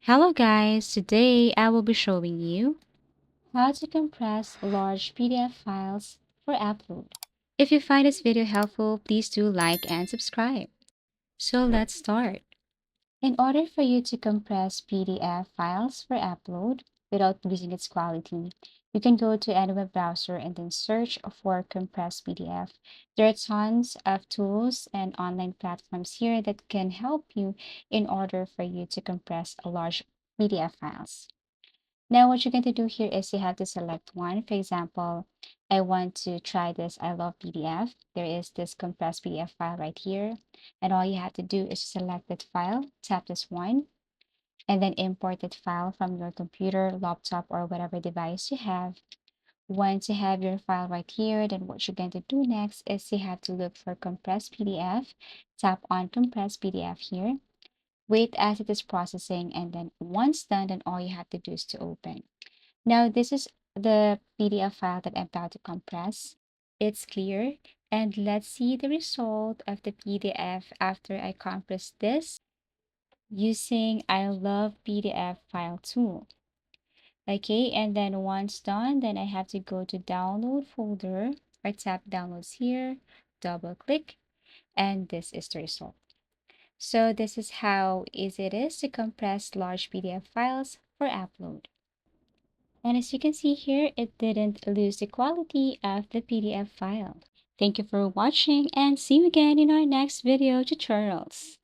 Hello guys, today I will be showing you how to compress large PDF files for upload. If you find this video helpful, please do like and subscribe. So let's start. In order for you to compress PDF files for upload without losing its quality, you can go to any web browser and then search for compressed PDF. There are tons of tools and online platforms here that can help you in order for you to compress a large PDF files. Now, what you're going to do here is you have to select one. For example, I want to try this I love PDF. There is this compressed PDF file right here. And all you have to do is select that file, tap this one, and then import that file from your computer, laptop, or whatever device you have. Once you have your file right here, then what you're going to do next is you have to look for compressed PDF. Tap on compressed PDF here. Wait as it is processing, and then once done, then all you have to do is to open. Now, this is the PDF file that I'm about to compress. It's clear. And let's see the result of the PDF after I compress this using I love PDF file tool. Okay, and then once done, then I have to go to download folder or tap downloads here, double click, and this is the result. So this is how easy it is to compress large PDF files for upload. And as you can see here, it didn't lose the quality of the PDF file. Thank you for watching and see you again in our next video tutorials.